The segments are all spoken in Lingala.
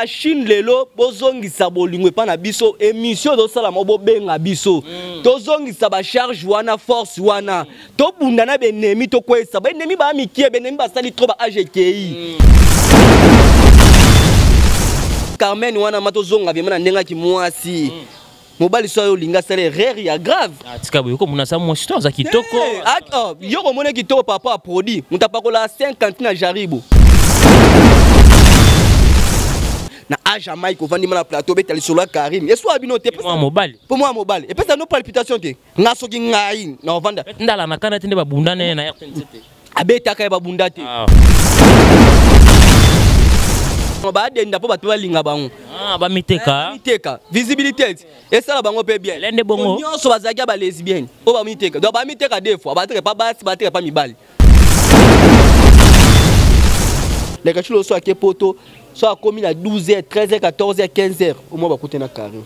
machine lelo bozongisa bolingo pa na biso émission do sala mo benga biso tozongisa ba charge wana force wana to bunda na benemi to kwesa benemi ba mikie benemi ba sali trop ba AGKI Carmen wana matozonga bemana ndenga ki mwasi mobali so yo linga sale rare ya grave atika boyo ko muna sa mo sito za kitoko yo ko mona kitoko papa a produit mutapakola 50 na jaribu na aja Mike ovandi na plateau betali solo Karim yeso abinote moi mobali pour moi mobali et pesa no palpitation te ngaso ki ngai na ovanda ndala na kana tende babunda na RTNCT abeta ka babunda te ba denda po bato balinga bango ba miteka visibilité et ça la bango pe bien lende bongo nyonso bazaki ba lesbienne o ba miteka donc ba miteka deux fois ba tere pas basi ba tere pas mibali les gars so ake poto so akomi na 12h 13h 14h 15h au moins ba kote na carré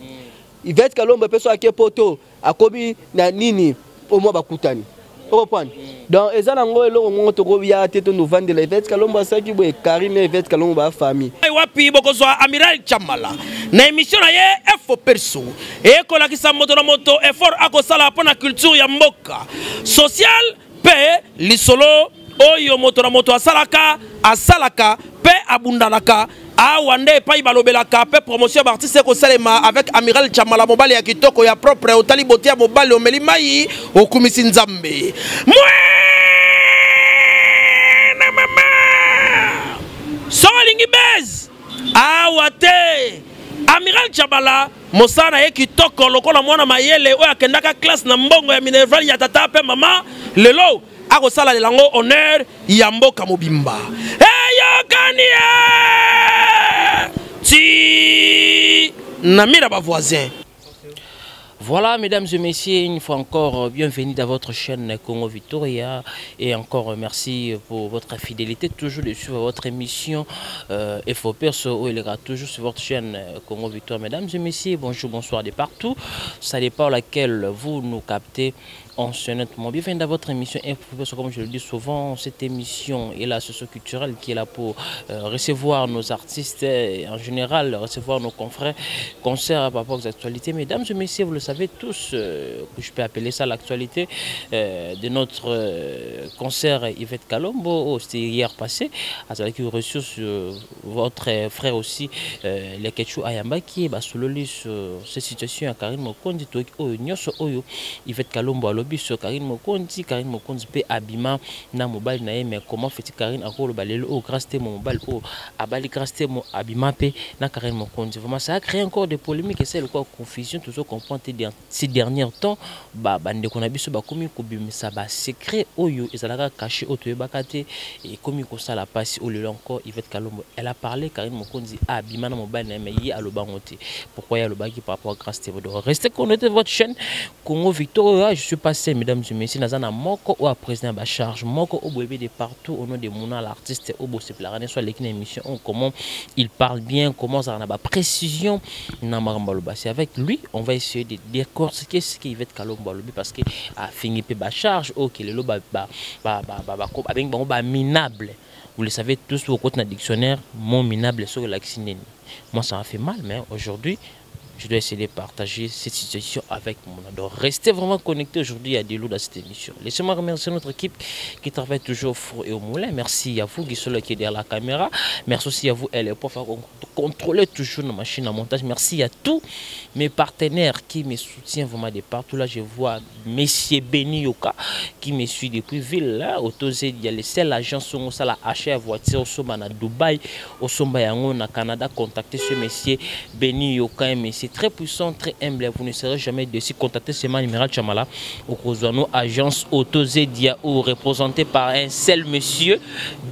il va être kalombe pe so ake poto akomi na nini au moins ba kutani comprendre donc ezana ngo eloko ngo to ko bia te to nous vendre les vêtements kalomba saki bo Karim et vêtements kalomba famille wapi bokozwa Amiral Chamala na émission na ye efo perso e ko la kisa moto na moto effort akosala pona culture ya mboka social pe lisolo oyo moto na moto asalaka pe abundanaka awande pa ibalobelaka pe promotion d'artiste ko salema avec Amiral Chamala mobali ya kitoko ya propre otali botia mobali omeli mai okumisi nzambe na mama solingi bez awate Amiral Chamala mosana ye kitoko lokola mwana mayele oyo akendaka classe na mbongo ya Minerval ya tata pe mama lelo akosala lelango honneur ya mboka mobimba eyokania ti namira ba voisin. Voilà, mesdames et messieurs, une fois encore, bienvenue dans votre chaîne Congo Victoria. Et encore merci pour votre fidélité, toujours de suivre votre émission FO Perso, où il ira toujours sur votre chaîne Congo Victoria. Mesdames et messieurs, bonjour, bonsoir de partout. Ça dépend laquelle vous nous captez. On se note bienvenue dans votre émission FO Perso, comme je le dis souvent, cette émission est la socio-culturelle qui est là pour recevoir nos artistes, en général, recevoir nos confrères, concerts par rapport aux actualités. Mesdames et messieurs, vous le savez tous, que je peux appeler ça l'actualité de notre concert Yvette Kalombo, c'était hier passé, avec qui reçu votre frère aussi, les Ketchou Ayamba, qui est sous le lit sur cette situation à Karine Mokondi, Yvette Kalombo à l'objet sur Karine Mokondi peut abima na mobile na mais comment fait Karine encore le balelo au grâce mon mobile au abali grâce mon abima pe na Karine Mokondi. Vraiment ça a créé encore des polémiques et c'est quoi confusion toujours comprendre ces derniers temps bande qu'on a biso ba komi ko bimisa ba secret oyo ezalaka caché oto bakate et komi ko sala passe au le encore Yvette Kalombo elle a parlé Karine Mokondi abima na mobile na mais yi alobangote pourquoi ya lobaki par rapport à grâce donc restez connectés votre chaîne Congo Victoria. Je suis passé mesdames et messieurs nazana moko ou à président ba charge moko au bébé de partout au nom de Mouna l'artiste au beau se plaire soit l'équipe émission comment il parle bien comment ça na ba précision na marambaloba c'est avec lui on va essayer de décortiquer ce qui va être Kalombo parce que a fini pe ba charge OK le ba minable. Vous le savez tous au côté na dictionnaire mon minable sur la Xineni. Moi ça m'a fait mal mais aujourd'hui je dois essayer de partager cette situation avec mon adore. Restez vraiment connectés aujourd'hui à des lots dans cette émission. Laissez-moi remercier notre équipe qui travaille toujours au four et au moulin. Merci à vous qui sont là qui est derrière la caméra. Merci aussi à vous, elle est pour contrôler toujours nos machines à montage. Merci à tous mes partenaires qui me soutiennent vraiment de partout. Là, je vois Monsieur Beni Yoka qui me suit depuis ville. Là, au Tozé, il y a les seules agences où ça la achat voiture au Somba à Dubaï, au Somba Yango, au Canada. Contactez ce monsieur Beni Yoka, un monsieur très puissant, très humble. Vous ne serez jamais déçus. Contactez ce Amiral Chamala au Kozano, agence Autozedia ou représenté par un seul monsieur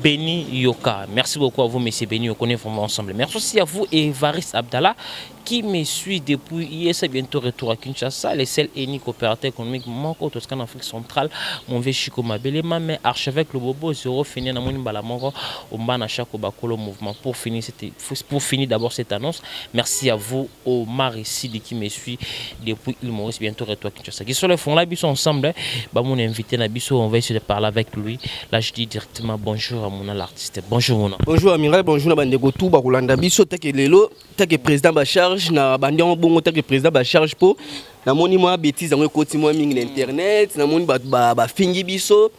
Beni Yoka. Merci beaucoup à vous, monsieur Beni Yoka. On est vraiment ensemble. Merci aussi à vous, Evaris Abdallah, qui me suit depuis hier, c'est bientôt retour à Kinshasa, les seuls uniques opérateurs économiques manquent en Afrique centrale, mon vieux Chico Mabelema, mais archevêque le Bobo, zéro fini dans mon balamoro, au Mbana Chako Bakolo mouvement. Pour finir d'abord cette annonce, merci à vous, Omar Sidi qui me suit depuis il Maurice, bientôt retour à Kinshasa. Qui sont les fonds là, ils sont ensemble, mon invité Nabiso, on va essayer de parler avec lui. Là, je dis directement bonjour à mon l'artiste. Bonjour mon. Bonjour Amiral, bonjour la bande de Gotou, Bakulanda Biso, que lelo tant que président ba charge na bandi en bongo tant que président ba charge po na moni moi bêtise en côté moi mingi internet na moni ba fingi biso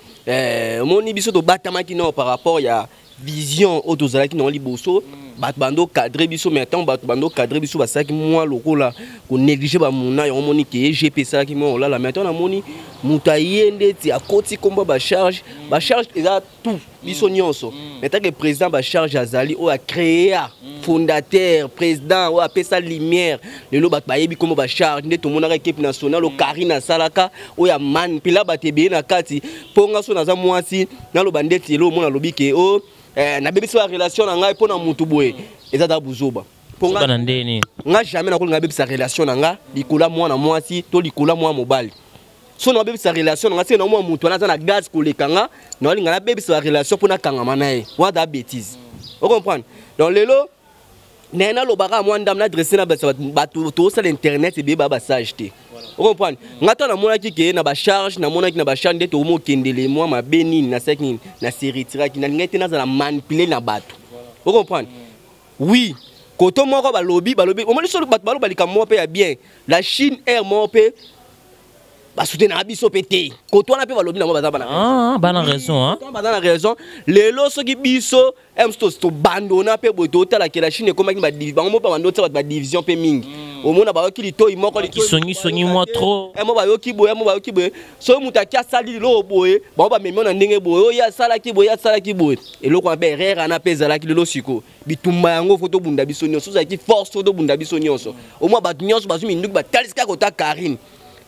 moni biso to batama ki non par rapport ya vision autozala qui non liboso bat bando cadré biso mais tant bat bando cadré biso ba ça qui moi lokola ko négliger ba mona yo moni que GP ça qui moi là maintenant na moni mutayende ti a côté combat ba charge eza tout biso nyonso mais tant que président ba charge azali o a créé fondateur président o a pesa lumière lelo bat bayebi comme ba charge nde to mona équipe nationale o Karina Salaka o ya man pila batebe na kati ponga so naza mwasi na lo bandeti lo mona lobi ke o na bébé sa relation na ngai pona mutu boye ezata buzoba ponga na ndeni nga jamais na ko nga bébé sa relation na nga likola mwana mwasi to likola mwa mobali so na bébé sa relation nga se na mwa mutu na za na gaz ko lekanga na linga na bébé sa relation pona kangama nae wada bêtise vous comprenez donc lelo nena lo baka mwa ndam na dresser na bato to sur internet et ba message te vous comprenez ngata na mona ki ke na ba charge na mona ki na ba charge ndeto mo kendele moi ma beni na sekini na seritira ki na ngete na za manipuler na bato vous comprenez oui koto moko ba lobby o moni so bato ba lika mo pe ya bien la Chine Air mo pe ba soutenir biso pété koto na pe ba lobby na mo ba bana raison hein bana raison lelo so ki biso to bandona pe boto tala ke la Chine comme ba division mo pa bando tsa ba division pe mingi au mona ba ki lito imoko li songi moi trop mo ba yo ki boye so muta kia sali lo boye ba memi na ndenge boye ya sala ki boye eloko be rera na peza la ki lelo siko bitumba yango foto bunda biso nyonso za ki force foto bunda biso nyonso au mo ba nyonso ba zumi nduku ba taliska kota Karine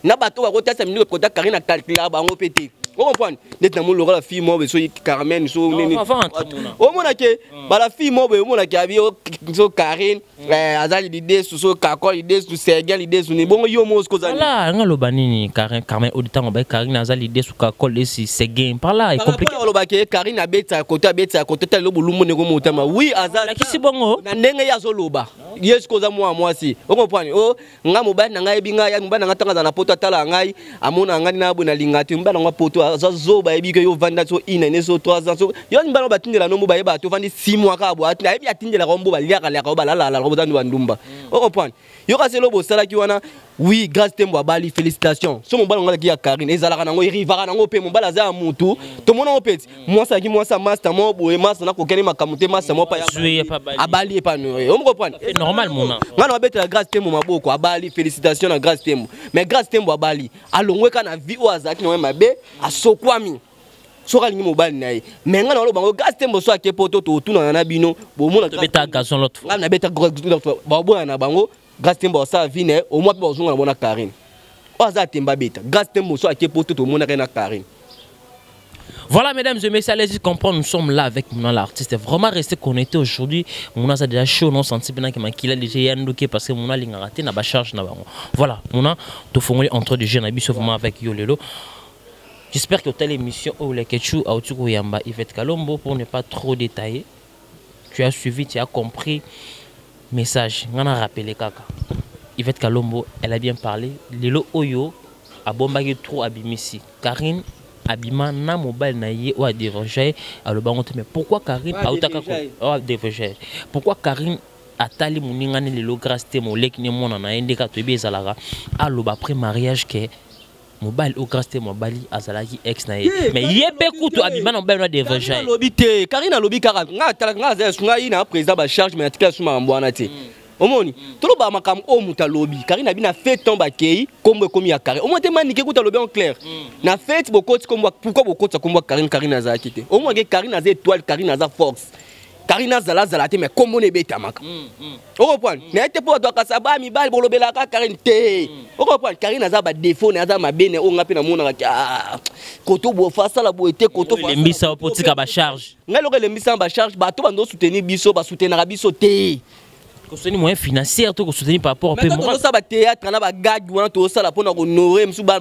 na bato ba kota sa minduku kota Karine na calculer bango pété. Vous comprenez? D'être dans mon la fille moi so Carmen so au mona ke ba la fille moi mona ke abi so Karine azali l'idée so Kakol l'idée so Sergel l'idée so ni bongo yo mo ko zali là nga loba nini Carmen auditant ba Karine azali l'idée so Kakol et si c'est game par là est compliqué loba ke Karine abeta côté tel lo bulumo ne ko motama oui azali ki si bongo na ndenge ya zo loba yes ko za moi si vous comprenez oh nga mobali na ngai binga ya mbana nga tanga na poto tala ngai amona ngani na bona lingati mbana nga poto zo ba ebi ke yo vanda so ina ne so 3 ans so yo mbana batindela no mbo ba to vandi 6 mois ka bo atina ebi atindela ko mbo ba liaka la ko ba la ko botandi bandumba vous comprenez yo ka selo bo sala ki wana oui grâce tembo abali félicitations so mbana nga ki ya Karine ezalaka nango rivara nango pe mbala za mutu to mona opeti moi sa master mo bo master na ko kene makamute master mo pa ya abali e pa no vous comprenez c'est normal mona ngana betela grâce tembo maboko abali félicitations na grâce tembo mais grâce tembo abali alongwe kana vie o azaki no mabe asokwami soka lingi mobali naye mais ngana lo bango grâce tembo so akepoto to tuna na bino bo mona to beta gazon l'autre ngana beta ba bo na bango grâce tembo sa vine au moins bo zonga bona Karine o za temba beta grâce tembo so akepoto to mona na Karine. Voilà, mesdames et messieurs, allez-y comprendre, nous sommes là avec Mouna l'artiste. Vraiment resté connecté aujourd'hui. Mouna ça déjà chaud, non senti bien qu'il a déjà yandoké parce que Mouna l'a raté, n'a pas charge, n'a pas. Voilà, Mouna, tout fond entre des jeunes habits sauf avec Yolelo. J'espère que telle émission où les Ketchou a autour Yamba Yvette Kalombo pour ne pas trop détailler. Tu as suivi, tu as compris. Message, on a rappelé Kaka. Yvette Kalombo, elle a bien parlé. Lelo Oyo a bombardé trop Abimisi. Karine Abima na mobile na ye ou a dévergé à le bangote mais pourquoi Karine a utaka ko dévergé pourquoi Karine a tali muningane le grâce te mo lek ne mona na ende ka to be zalara a lo ba après mariage que mobile au grâce te mobile azalaki ex na ye mais yebe kutu Abima na mobile na dévergé lobité Karine a lobby 40 nga tala nga za sunga ina président ba charge mais atika suma mbwana te omoni tolo ba makam o muta lobby Karine abina fait tomba kei comme komi ya Karine au moins te manike kuta lobby en clair na fait bokoti comme pourquoi bokoti comme Karine aza kité au moins que Karine aza étoile Karine aza force Karine azala te mais comme on est beta maka on comprend na été pour toi ka ba mi bal bolobela ka Karine te on comprend Karine aza ba défaut na aza mabene o ngapi na mona ka koto bo fa sala bo été koto le mbisa potika ba charge ngalo le mbisa ba charge ba to bando soutenir biso ba soutenir biso te soutenir moyen financier to soutenir par rapport au paiement mais ça ba théâtre na ba gag wana to sala pour na honorer msu ba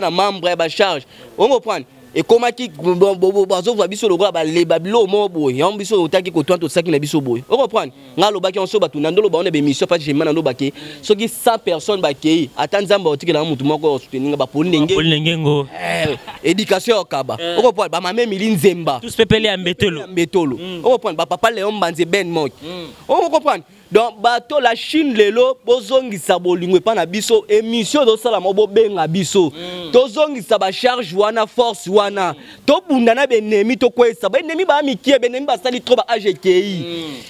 na membre ba charge on comprend et comment qui bazo va biso lokola ba le babilo mo boy ya biso otaki ko twanto saki na biso boy on comprend nga lo baki on so batu ndolo ba on be mission fa jema na ndo baki so ki 100 personnes ba kei atanzamba otikela mutu moko soutenir ba polenge ngo éducation okaba on comprend ba mame mili nzemba tous pepele ya mbetolo on comprend ba papa Léon Banze Ben Mok on comprend donc bato la Chine lelo bozongisa bolingo pa na biso émission do sala mo benga biso tozongisa ba charge wana force wana to bundana benemi to kwesa benemi ba mikie benemi ba sali trop ba AGKI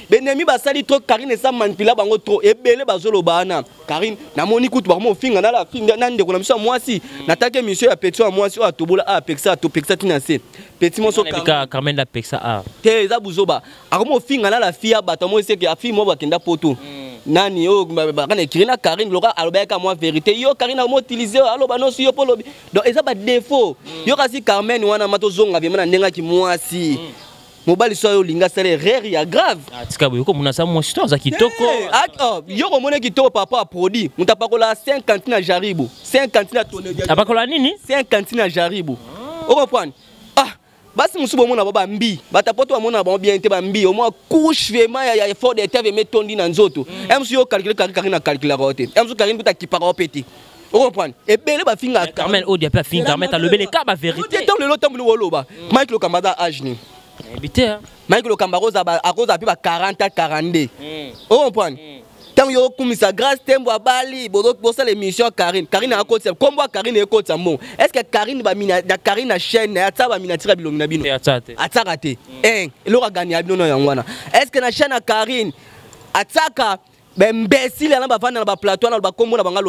benemi ba sali trop Karine sa manipula bango trop ebele bazolo bana Karine na moni kutu ba mo finga na la finga na ndeko na biso mwasi natake émission ya petit wa mwasi wa tobola a pexa to pexa tinase petit mo so Carmen la pexa a te za buzoba akomo finga na la fia bato mo seke a fi mo bakenda poto nani o bakana kirina Karine loka alobeka moi vérité yo Karine mo utiliser aloba no si yo polo donc eza ba défaut yo kasi Carmen wana mato zonga vema na ndenga ki mwasi mobali so yo linga sale rare ya grave atika boyo ko muna sa mo histoire za kitoko yo ko mona kitoko papa produit mutapakola 50 na jaribu 50 na tonne apakola nini 50 na jaribu o comprendre basi musubo mona baba mbi batapoto amona ba bien te ba mbi au moins couche vraiment ya effort de terre me tondi na nzoto emsu yo calculer Karine calculer rote emsu Karine buta kipara opeti o comprendre e bele ba finga Carmen odia pa finga Carmen le bele ka ba vérité tant le lotam lu woloba Mike lo kambada âge ni éviter Mike lo kambaroza ba akoza pi ba 40 à 42 o comprendre tant yo kumisa grâce tembo abali bodo bosa l'émission Karine a côté combo Karine e côté mon est-ce que Karine ba mina da Karine chaîne ya ta ba minatira bilongi na bino atsakate lo ga gagner bino na ngwana est-ce que na chaîne Karine atsaka imbécile na ba vanda na ba plateau na ba kombo na banga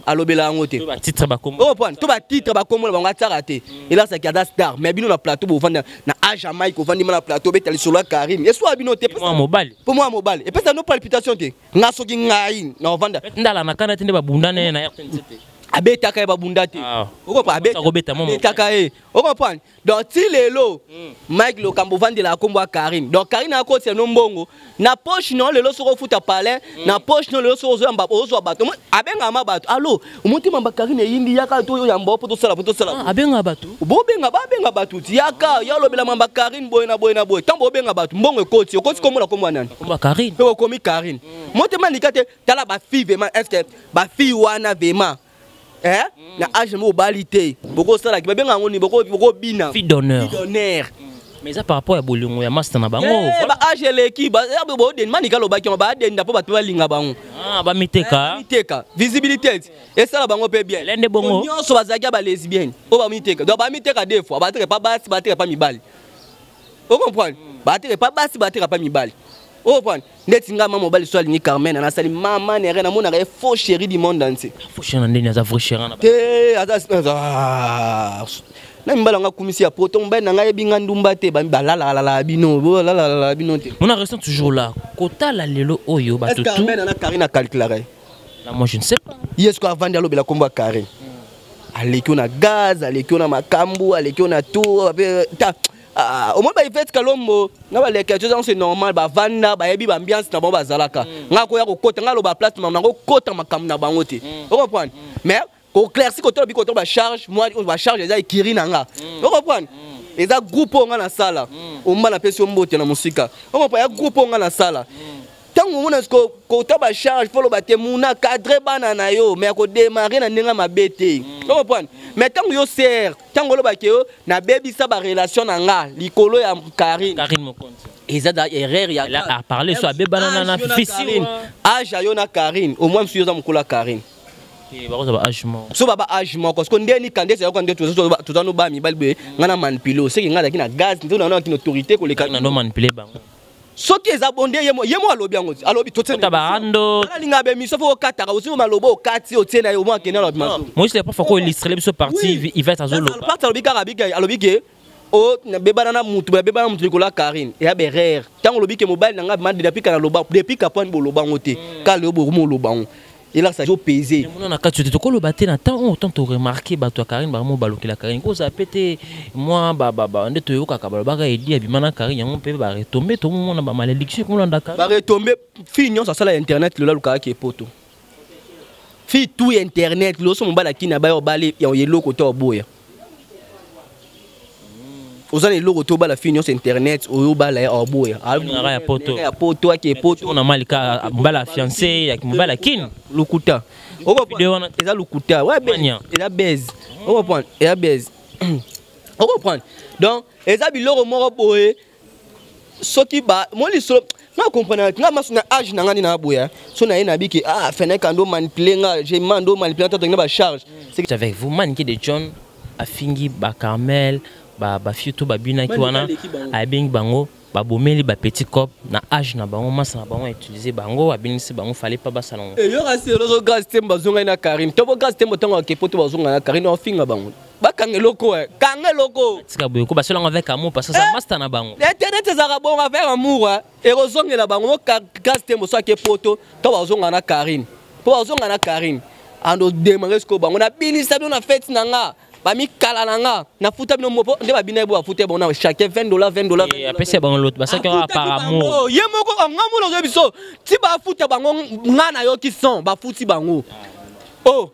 alobela ngo te ba titre ba kombo oh point to ba titre ba kombo na banga atsakate et là c'est qu'il star mais bino na plateau bo vanda na aja Mike ko vandi na plateau betali solo Karine et soit bino te pour moi mobile et puis ça no palpitation te ngasoki ngai na vanda ndala na kana tende ba bundane na RTNC abetaka ba bundate oko pa abetaka oko pa donc ti lelo Mike lo kambo vandi la kombo Karine donc Karine a côté no mbongo na poche non lelo soko futa palais na poche non lelo soko zo yamba ozo bato abenga mabato allo umuti mamba Karine yindi yaka to yo yamba poto sala abenga bato bo benga bato ti yaka yo lobela mamba Karine boy tambo benga bato mbongo ekoti kombo la kombo nani kombo Karine to komi Karine motema nikate tala ba fille vraiment est-ce que ba fille wana vraiment na âge mo balité boko sala ki babenga ngoni boko bina fille d'honneur mais ça par rapport à bolongo ya master na bango ba âge leki ba bo den manika lo ba ki ba den ndapo bato ba linga bango ba miteka visibilité et ça la bango pe bien lende bongo nyonso bazaki ba lesbienne o ba miteka donc ba miteka des fois ba tere pas basi ba tere pas mibali o comprendre ba tere pas basi ba tere pas mibali oh point netinga mama mobali so alini Carmen na sali mama nere na mona faux chéri du monde entier faux chéri ndeni za vrai chéri na te na mbala nga kumisi ya poto mba na nga ebinga ndumba te ba la bino te on reste toujours là kota la lelo oyo ba tout Carmen na Karine calculer là moi je ne sais pas yesko avant de lobela komba Karine aleki na gaz aleki na makambu aleki na tout au moins il fait kalombo na ba leka chose c'est normal ba vanda ba yebi ba ambiance na ba bazalaka nga ko ya ko kota nga lo ba place na ngo kota makam na bango te vous comprenez mais ko clairci ko to bi ko to ba charge moi ba charge eza ikiri na nga vous comprenez eza groupe nga na sala o mba na pesi mbote na musika vous comprenez ya groupe nga na sala tango mona ko to ba charge folo ba te muna cadre bana na yo mais ko démarrer na ninga mabete vous comprenez mais tango yo ser tango lo ba ke yo na bebi sa ba relation na nga likolo ya Karine Mokonzi eza da erreur ya là a parler so abe na fisi âge yo na Karine au moins monsieur za mukula Karine bakoza ba âge mo so baba âge mo parce que ndeni kandese ya kwande to zano ba mi balbe ngana manipilo c'est que ngada kina gaz nzo na kina autorité ko le na no manipuler bango soki eza bonde yemo alobi yango alobi to tsena tabarando ala linga be miso fo kataka usi malobo okati otsena yo mo akena alobi maso moi c'est pas faut illustrer biso parti il va être azolo parti alobi karabika alobi ke o na bebana na mutu likola Karine ya berere tango lobi ke mobile na nga mande depuis kana loba depuis kapani bo loba ngote ka le bo mo loba ngo et là ça jo peser mon na ka tu te ko lo baté na temps autant to remarquer ba to Karine ba mo baloki la Karine ko za pété moi ba nde to yo ka ba ba edi abimana Karine yango pe ba retomber to mo na ba malédiction ko landa ka ba retomber fini ça la internet le la luka ki poto fi tout internet lo so mo bala kina ba yo bale ya yelo ko to boya ozana eloko to bala fini sur internet oyo bala ya boya ya poto ki poto on a malika mbala fiancé ya mbala kin lukuta oko wana eza lukuta ouais ben eza baise oko prendre eza baise oko prendre donc eza biloko moko boye soki ba moi lisolo na comprendre nga masu na âge na ngani na boya so na ina biki feneka ndo manipuler nga j'ai mando manipuler to ba charge c'est avec vous man qui de John a fingi ba Carmel ba fioto ba bina ki wana a bing bango ba bomeli ba petit cop na âge na bango masa na bango utiliser bango abinisi bango fallait pas ba salon et yo rasi lo gas temba zonga na Karim to bo gas temba tonga ke poto bazonga na Karim no finga bango ba kangeloko kangeloko tika boyo ko ba selon avec amour parce que ça master na bango internet ezaka bon avec amour et rozongela bango gas temba so ke poto to bazonga na Karim po bazonga na Karim ando demander ko bango na binisa na fête na nga bami kala nanga na futa bino mopo nde babina bo futa bon na chacun $20 $20 et après c'est bon l'autre parce que par amour ye moko ngamu lo biso ti ba futa bango ngana yo ki son ba futi bango oh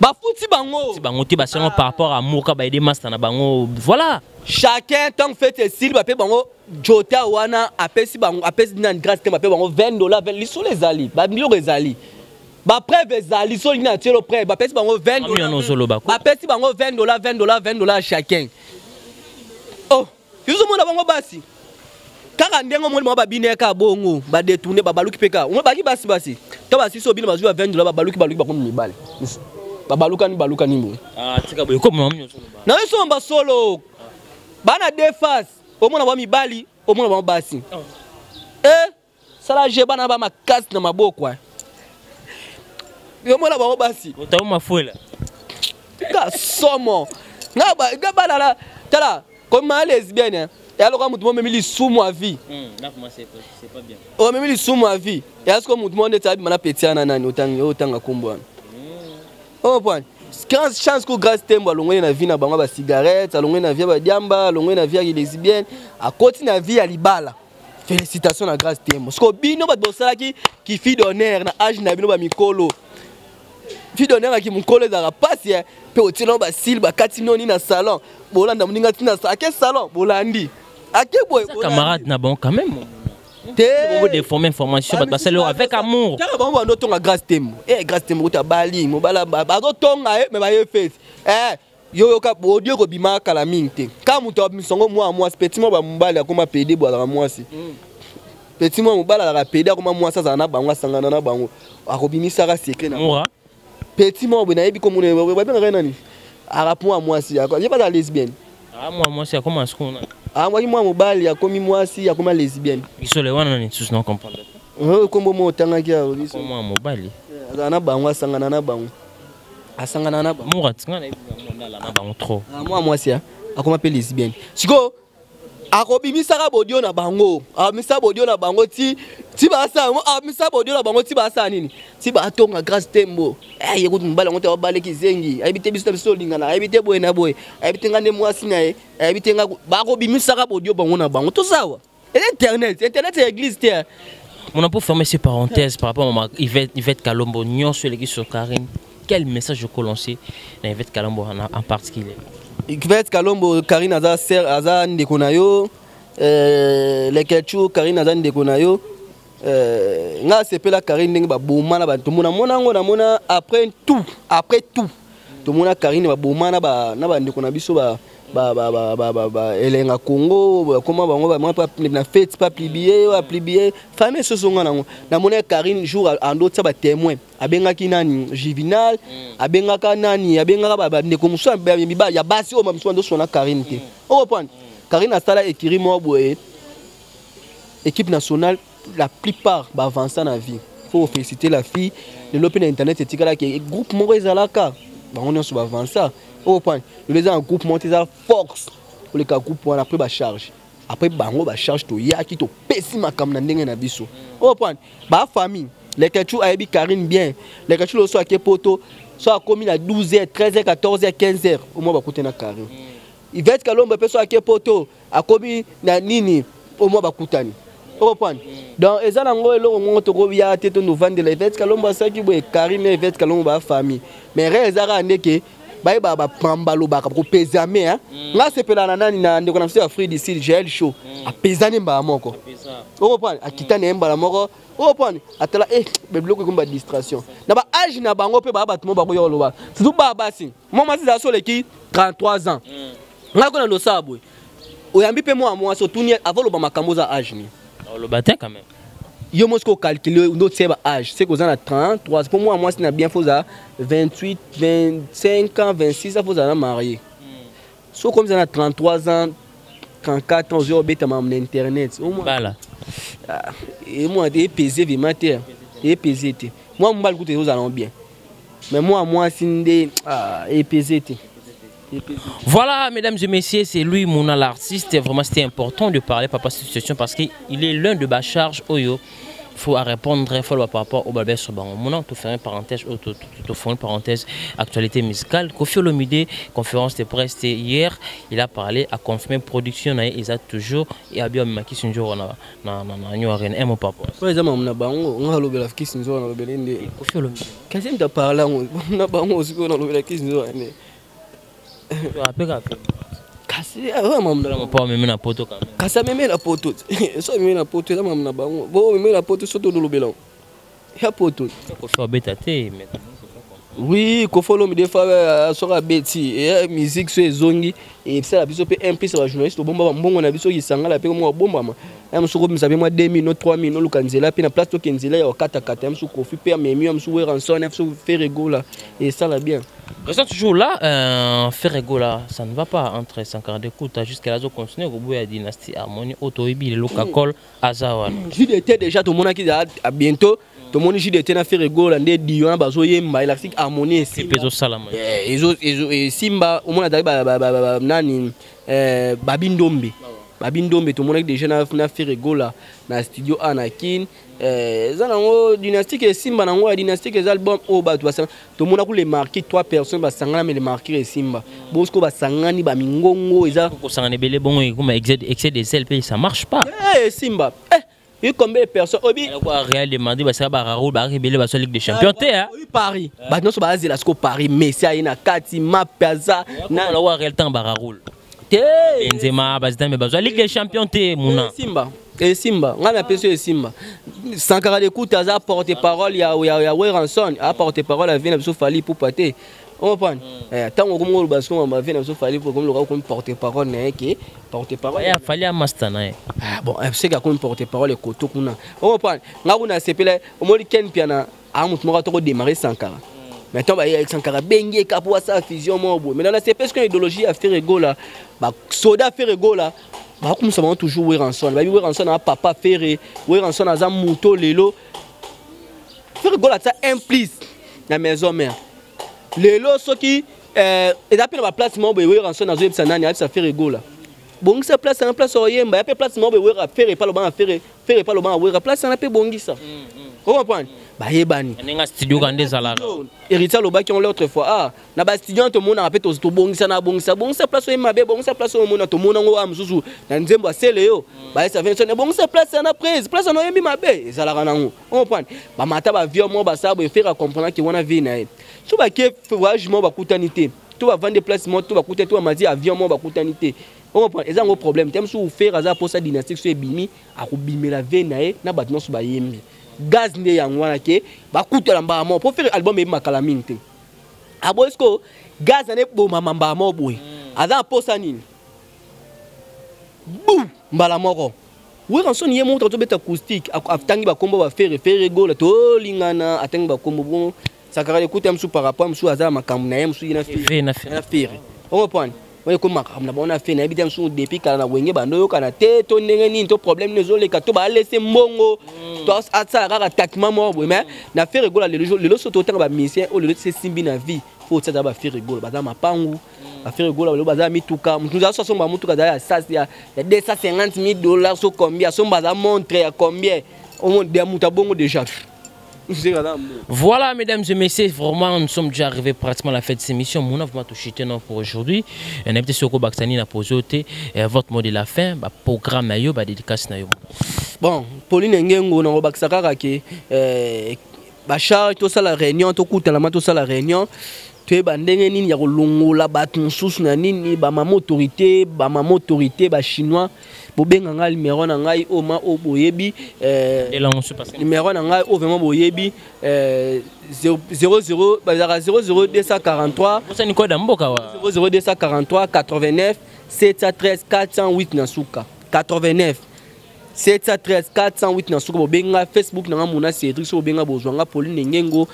ba futi bango ti bango ti ba selon par rapport à amour ka ba aider master na bango voilà chacun tant fait style ba pe bango jota wana apesi bango apesi na grâce te ba pe bango $20 20 liso les ali ba milio rezali ba preuve ezali so ina tielo preuve ba pesi bango $20 ba pesi bango $20 chacun oh yuzo mona bango basi kaka ndengo mona ba bineka bongo ba détourner ba baluki peka on ba ki basi to basi so bino bazwa $20 ba baluki ba kono mibale ba baluka ni mbo tika boyo ko mona mnyo solo na so mba solo bana defense o mona ba mibali o mona ba basi sala je bana ba makasi na maboko yo mona bango basi utayo mafuela ka somo nga balala tala comme lesbienne et alors quand mutu même li sumu à vie là comment c'est pas bien oh même li sumu à vie et est-ce que mutu monde tabi mana petit ana nani otanga kombo oh point quand chance ko grâce tembo alongwe na vie na bango ba cigarette alongwe na vie ba diamba alongwe na vie lesbienne à côté na vie à libala félicitations na grâce tembo parce que bino ba bosala ki fille d'honneur na âge na bino ba mikolo fille d'honneur qui mukolo za rapasi pe otino ba sil ba katino ni na salon bolanda muninga tina sa ke salon bolandi ake boy camarade na bon quand même te bon de former information ba selo avec amour car ba ndo tonga grâce tembo grâce tembo ta bali mo bala ba zo tonga me ba ye face yo ka audio ko bima kala minte ka muto misongo moi petit mo ba mbali akoma pede bo ala moi si petit mo mbala la pede akoma moi sa za na bango sangana na bango akobimisa ka secret na petit mo na yebi comme on ba bien nani arapo à moi si il y a pas de lesbienne moi c'est comment est-ce qu'on moi mobile ya komi moi si ya comme lesbienne isole wana ni tous non comprendre kombo mo tanga kia biso moi mobile na bango sangana na bango asangana na bango moi tingana na bango trop moi si akoma pe lesbienne siko akobimisa ka bodio na bango amisa bodio na bango ti basa amisa bodio na bango ti basa nini ti ba tonga grâce tembo yekuti mbala ngote wabale kizengi ayibite biso biso lingana ayibite boye na boye ayibite ngane mwasi na ye ayibite nga bakobimisa ka bodio bango na bango to sawa internet et église terre on a pour fermer ces parenthèses par rapport à Yvette Kalombo nyon sur l'église sur Karine quel message je lancer na Yvette Kalombo en particulier Yvette Kalombo Karine aza ndeko na yo lekechu Karine aza ndeko na yo nga sepela Karine ndenge ba boma na ba tomona monango na mona après tout tomona Karine ba boma na ba ndeko na biso ba elenga Congo comment bango ba pas na fête pas plibier famille ce songa na mona Karine jour en d'autres ba témoin abengaki nani Juvenal abengaka nani abengaka ba ndeko muso ya basi o mamso ndo sona Karine te on reprend Karine a sala écrit mo boye équipe nationale la plupart ba avancer na vie faut féliciter la fille de l'open internet et tikala ki groupe mo ezalaka ba on est sur avancer au point les en groupe monter ça force pour les groupe on après ba charge après bango ba charge to ya ki to pesi makam na ndenge na biso au point ba famille les kechu aibi Karine bien les kechu lo so ake poto so akomi na 12h 13h 14h 15h au moins ba côté na Karine Yvette Kalombo pe so ake poto akomi na nini au moins ba kutani au point donc ezala ngo eloko ngo to ko ya teto no vendre les Yvette Kalombo ça ki boye Karine Yvette Kalombo ba famille mais rezara ndeke ba ba pambalo ba ko pesame nga sepela na nani na ndeko na msi Afrique du Sud gel show apesane mba moko o point akitane mba moko o point atala bebloko ko mba distraction na ba âge na bango pe ba batmo ba ko yolo ba surtout ba basi moma si za so leki 33 ans nga ko na ndo sabwe oyambi pe moi so tuni avant le makambo za âge ni le bâtin quand même yo mo ko calculer notre c'est âge c'est que ça 33 pour moi c'est bien faut ça 28 25 ans 26 ça faut ça marié so comme ça 33 ans 34 ans yo beta mam internet au moins voilà et moi des pesé vraiment et pesé moi m'bal goûter aux allons bien mais moi c'est et pesé. Voilà, mesdames et messieurs, c'est lui, Mouna, l'artiste. Vraiment, c'était important de parler par cette situation parce qu'il est l'un de bas charge. Il faut répondre très fort par rapport au Balbès Soban. Mouna, tu fais une parenthèse, actualité musicale. Kofi Olomide, conférence de presse hier, il a parlé, a confirmé production, il a toujours, et a bien marqué ce jour, on a rien, un mot par rapport. Par exemple, on a le qui s'en joue, on a le Kofi Olomide. Qu'est-ce que tu as parlé? On a aussi, on a le qui s'en joue. Kasi mamna pas même na poto quand même. Kasi même la poto. So même la poto ça mamna bango. Bo même la poto so to lobela. Ya poto. Ko fa beta te mais. Oui, ko follow me des fois sera beti et musique so ezongi et ça la biso pe implice la journaliste bomba mbongo na biso yisangala pe mo bomba ma. Am so ko misabe mo 2 minutes 3 minutes lukanzela pe na place to kenzela ya kata am so kofi pe memi am so ranson am so faire rigola et ça la bien. Restons toujours là, Ferrego là, ça ne va pas entre Sankara de Kouta jusqu'à la zone continue au bout de la dynastie Harmonie, Otoibi, le Lokakol, Azawan. JDT déjà, tout le monde qui a bientôt, tout le monde JDT n'a fait Ferrego là, des Dion, Bazoye, Maïlaxik, Harmonie, c'est Peso Salama. Et Simba, au monde a nani, Babindombe. Babindombe, tout le monde déjà n'a fait Ferrego là, dans le studio Anakin. Zanango dynastique et Simba nango dynastique les albums au bas tout le monde a les marqué 3 personnes ba sangana mais les marquer Simba bosco ba sangani ba mingongo eza ko sangane belé bon comme excès des LP ça marche pas Simba et combien de personnes obi quoi Real demandé ba ça ba Raoul ba rebelle ba Ligue des Champions hein Paris ba non so ba zela sko Paris Messi ina kati mapaza na la Real temps ba Raoul Benzema bazita me bazwa Ligue des Champions te Mouna Simba et Simba on a appelé Simba Sankara de Kouta a porté parole ya Ranson a porté parole à Vena Fali pour pâter on comprend tant on comme le basson on va Vena Fali pour comme le comme porter parole n'est que porter parole il fallait à Mastana bon c'est que comme porter parole et koto kuna on comprend nga on a sepelé au moli ken piana a mutu moko to démarrer Sankara maintenant avec Sankara bengue kapo sa fusion mo mais dans la CPS que idéologie a fait rigolo là ba soda fait rigolo là bah comme ça va toujours Ranson bah Ranson a papa ferré Ranson a moto lelo faire rigolo ça implice la maison mère lelo ce qui et d'après la place mo Ranson a zo ça nani ça fait rigolo bon ça place en place oyemba y a place mo faire pas le ban faire pas le ban place en a pe bongi ça on comprend bah yebani ninga studio kande zala héritier loba qui on l'autre fois na ba studio to mona rapet to bongisa na bongisa place o mabe bongisa place o mona to mona ngo amzuzu na nzembo asele yo ba ça vient sonner bongisa place na prise place no yemi mabe ezala kana ngo on comprend ba mata ba vieux mo ba sabo faire comprendre que wana vie na so ba ke voyage mo ba kutanité to ba vendre place mo to ba kuté to mazi avion mo ba kutanité on comprend ezanga ngo problème tem sou faire aza pour ça dynastique so ebimi akobimela vie na na ba non so ba yemi gaz ne yangwana ke ba kutela mbamo pour faire album e makalamine te abosko gaz ne boma mbamo boy aza posa nini bou mbala moko Ranson ye montre to beta acoustique atangi ba kombo ba faire go la to lingana atangi ba kombo bon Sankara écoute am sou par rapport am sou aza makambu na yem sou ina faire on comprend on comme makambu na bona fait na ebitam sou depuis kala na wenge bando yo kana te to ndenge nini to problème nezo le ka to ba laisser mbongo to atsa kaka attaquement mo mais na faire go la le so to tanga ba musicien o le c'est simbi na vie faut ça ba faire go ba za mapangu ba faire go la ba za mituka mutu za so ba mutuka za ça ya $250,000 so combien so ba za montre ya combien au monde de muta bongo déjà. Voilà, mesdames et messieurs, vraiment, nous sommes déjà arrivés pratiquement à la fin de cette émission. Mon avons touché pour aujourd'hui. On a été sur le Baksani, votre mot de la fin, programme, dédicace. Bon, Pauline Ngengo, on a Bachar, tout ça la réunion, tout ça la réunion. tu bandenge nini ya kolongola bato mosusu na nini ba mama autorité ba chinois bobenga ngai numéro na ngai o ma o boyebi numéro na ngai o vraiment boyebi 00 bazaka 00243 c'est ni code mboka wa 00243 89 713 408 na suka 89 713 408 na suka bobenga Facebook na mona Cédric so bobenga bozwanga Pauline Ngengo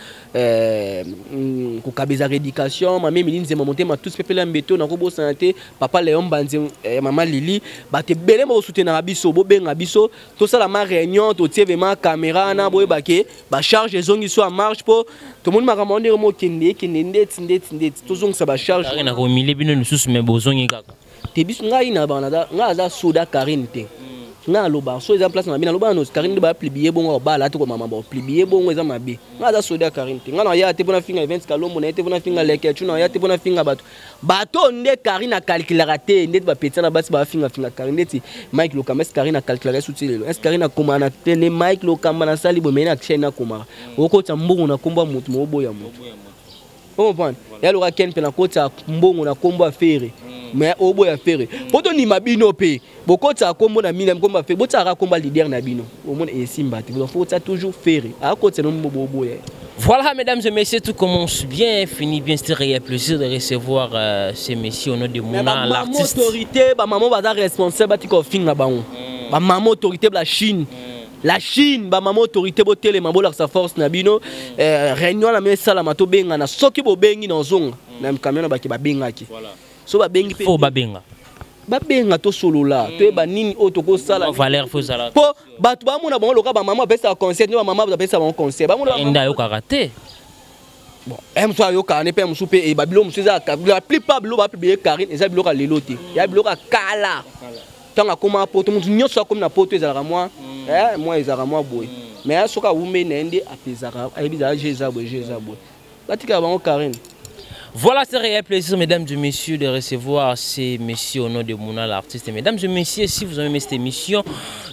ko kabeza rééducation mama milinze mamonte ma tous pepela mbeto na ko bo santé papa Léon Banze mama Lili bate belé mo soutenir biso bobenga biso to sala ma réunion to tie vraiment caméra na boye bake ba charge zongi so en marche po to monde makamande mo kende ndeti to zongi sa ba charge na ko mili bino lususu me bozongi kaka te biso ngai na bana nga za soda Karine te nga loba so eza place na bina loba no Karine ba plibier bongo ba la to ko mama ba plibier bongo eza mabe nga za soda Karine te nga na ya te bona finga events kalombo na te bona finga leke tu na ya te bona finga bato nde Karine calculer te nde ba petana basi ba finga Karine te Mike Lokamba Karine calculer suti lelo est Karine koma na te ne Mike Lokamba na sali bo mena chaîne na koma okota mbongo na komba mutu mo boya mutu on comprend ya lo ka ken pe na kota mbongo na komba fere mais au bout à faire. Pourtant ni mabino pe. Beaucoup ça comme on a mis comme fait. Beaucoup ça comme leader na bino. Au monde est simba. Il faut ça toujours faire. À côté non bobo. Voilà mesdames et messieurs, tout commence bien, finit bien. C'est un plaisir de recevoir ces messieurs au nom de Mouna, l'artiste. Autorité, ba maman va responsable ti ko finga ba on. Ba maman autorité la Chine. La Chine, ba maman autorité bo télé mambo la sa force na bino. Réunion la mesa la mato benga na soki bo bengi na zonga. Na camion ba ki ba benga ki. Voilà. So babengi pe fo babenga to solo la to ba nini otoko sala Valère fo sala po bato ba mona bango loka ba maman pesa concert ni ba maman ba pesa ba concert ba mona nda yo karaté bon em so yo ka ne pe musu pe e ba bilo musu za la plupart bilo ba publier Karine eza bilo ka lelo te ya bilo ka kala tanga koma poto mutu nyoso comme na poto ezala moi moi ezala moi boy mais soka wume nende apezaka ayibiza jeza boy batika bango Karine. Voilà, c'est un réel plaisir, mesdames et messieurs, de recevoir ces messieurs au nom de Mouna, l'artiste. Mesdames et messieurs, si vous avez aimé cette émission,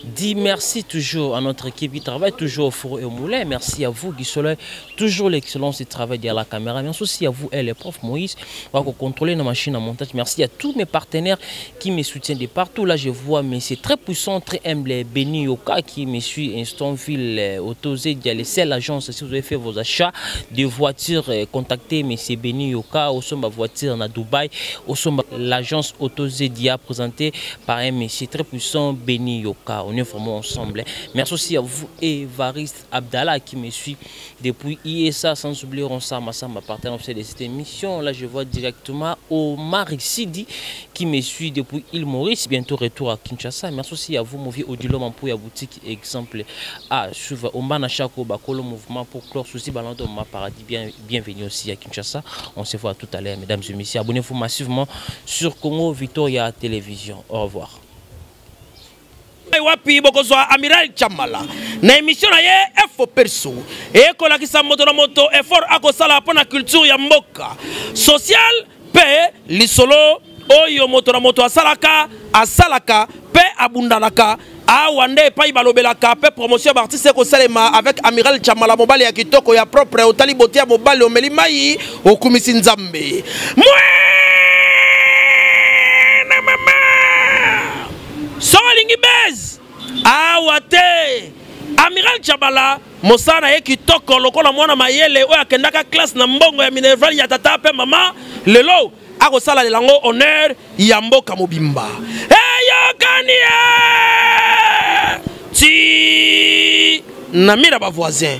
dis merci toujours à notre équipe qui travaille toujours au four et au moulin. Merci à vous, Guy Soleil, toujours l'excellence du travail derrière la caméra. Merci aussi à vous, le prof Moïse, pour contrôler nos machines à montage. Merci à tous mes partenaires qui me soutiennent de partout. Là, je vois, mais c'est très puissant, très humble, Benny Yoka qui me suit, Instonville, Autozé, Dialessé, l'agence. Si vous avez fait vos achats de voitures, contactez M. Benny Yoka. Au sommet voiture à Dubaï, au sommet l'agence Autozedia présentée par un monsieur très puissant, Benny Yoka. On est vraiment ensemble. Merci aussi à vous, Evariste Abdallah, qui me suit depuis ISA, sans oublier Ronsama, ma partenaire de cette émission. Là, je vois directement Omar Sidi, qui me suit depuis Île Maurice, bientôt retour à Kinshasa. Merci aussi à vous, Movi Odilo Mampouya boutique, exemple à suivre Omana Chako, Bakolo Mouvement pour clore souci Balando, ma paradis. Bienvenue aussi à Kinshasa. On se voit tout à l'heure, mesdames et messieurs. Abonnez-vous massivement sur Congo Victoria Télévision. Au revoir. Wapi bokozwa Amiral Chamala na émission na ye Info Perso e ko la kisa moto na moto effort akosala pona culture ya mboka social pe lisolo oyo moto na moto asalaka pe abundalaka awande pa ibalobelaka pe promotion d'artiste ko salema avec Amiral Chamala mobali ya kitoko ya propre otali botia mobali omeli mai okumisi nzambe na mama Solingi Bez awate Amiral Chamala mosana ye kitoko lokola mwana mayele oyo akendaka classe na mbongo ya Minerval ya tata pe mama lelo akosala lelango honneur ya mboka mobimba eyokania ti namira ba voisin